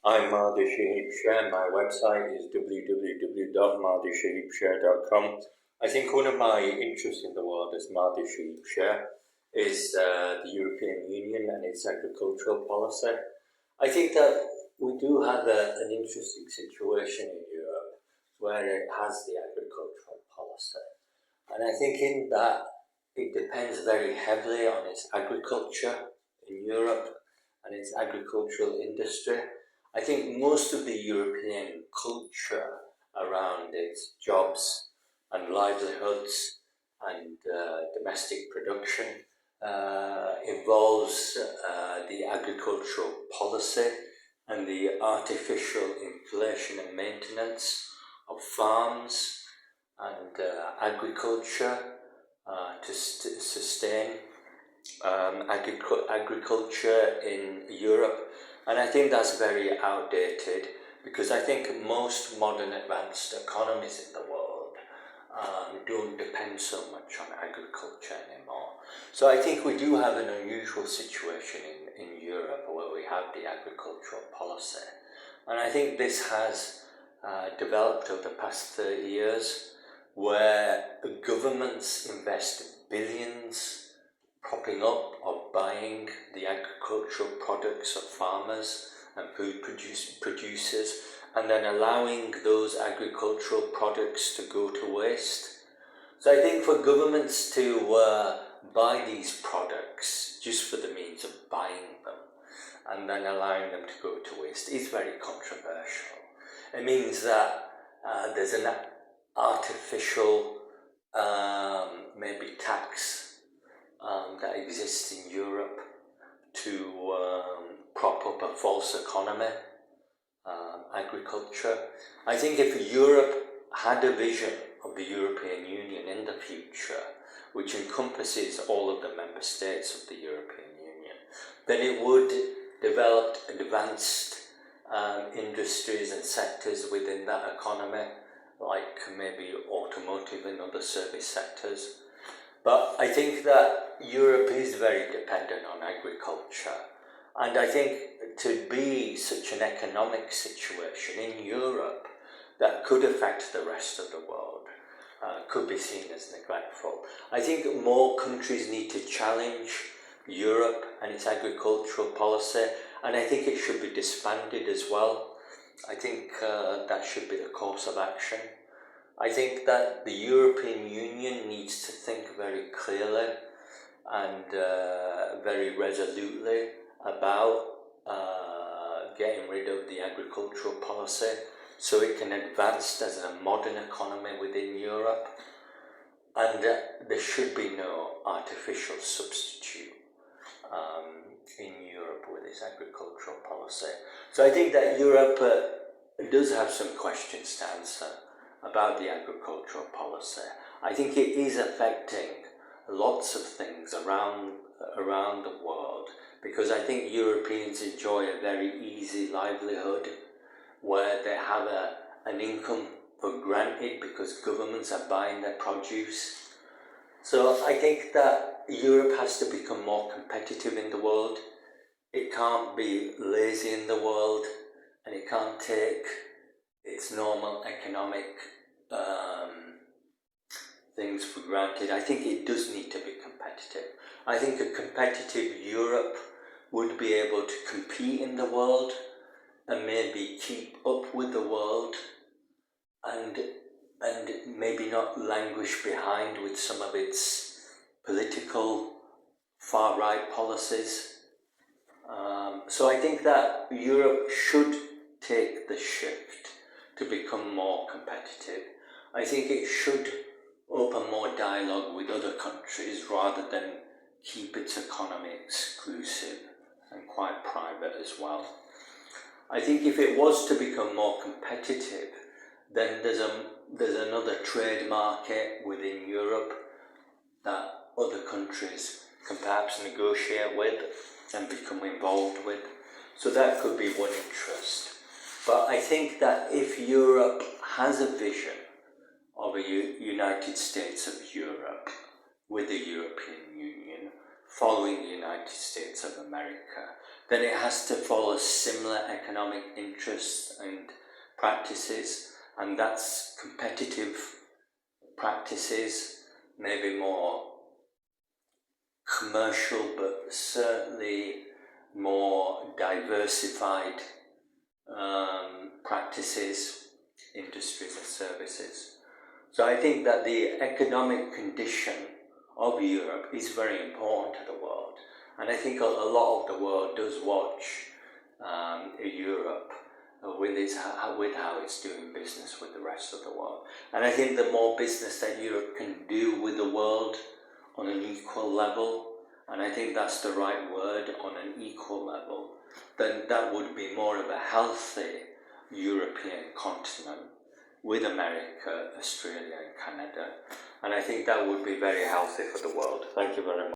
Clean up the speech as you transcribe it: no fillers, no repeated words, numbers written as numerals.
I'm Mahdi Shaheeb Sher. My website is www.mahdishaheebsher.com. I think one of my interests in the world as Mahdi Shaheeb Sher is the European Union and its agricultural policy. I think that we do have an interesting situation in Europe where it has the agricultural policy. And I think in that it depends very heavily on its agriculture in Europe and its agricultural industry. I think most of the European culture around its jobs and livelihoods and domestic production involves the agricultural policy and the artificial inflation and maintenance of farms and agriculture to sustain agriculture in Europe. And I think that's very outdated, because I think most modern advanced economies in the world don't depend so much on agriculture anymore. So I think we do have an unusual situation in Europe where we have the agricultural policy. And I think this has developed over the past 30 years, where governments invest billions propping up or buying the agricultural products of farmers and food producers, and then allowing those agricultural products to go to waste. So I think for governments to buy these products just for the means of buying them and then allowing them to go to waste is very controversial. It means that there's an artificial maybe tax that exists in Europe to prop up a false economy, agriculture. I think if Europe had a vision of the European Union in the future, which encompasses all of the member states of the European Union, then it would develop advanced industries and sectors within that economy, like maybe automotive and other service sectors. But I think that Europe is very dependent on agriculture. And I think to be such an economic situation in Europe that could affect the rest of the world could be seen as neglectful. I think more countries need to challenge Europe and its agricultural policy, and I think it should be disbanded as well. I think that should be the course of action. I think that the European Union needs to think very clearly and very resolutely about getting rid of the agricultural policy so it can advance as a modern economy within Europe. And there should be no artificial substitute in Europe with its agricultural policy. So I think that Europe does have some questions to answer about the agricultural policy. I think it is affecting lots of things around the world, because I think Europeans enjoy a very easy livelihood where they have an income for granted because governments are buying their produce. So I think that Europe has to become more competitive in the world. It can't be lazy in the world, and it can't take its normal economic things for granted. I think it does need to be competitive. I think a competitive Europe would be able to compete in the world and maybe keep up with the world and maybe not languish behind with some of its political far-right policies. So I think that Europe should take the shift to become more competitive. I think it should open more dialogue with other countries rather than keep its economy exclusive and quite private as well. I think if it was to become more competitive, then there's another trade market within Europe that other countries can perhaps negotiate with and become involved with. So that could be one interest. But I think that if Europe has a vision of a United States of Europe with the European Union, following the United States of America, then it has to follow similar economic interests and practices, and that's competitive practices, maybe more commercial, but certainly more diversified practices, industries and services. So I think that the economic condition of Europe is very important to the world, and I think a lot of the world does watch Europe with how it's doing business with the rest of the world. And I think the more business that Europe can do with the world on an equal level, and I think that's the right word, on an equal level, then that would be more of a healthy European continent with America, Australia and Canada. And I think that would be very healthy for the world. Thank you very much.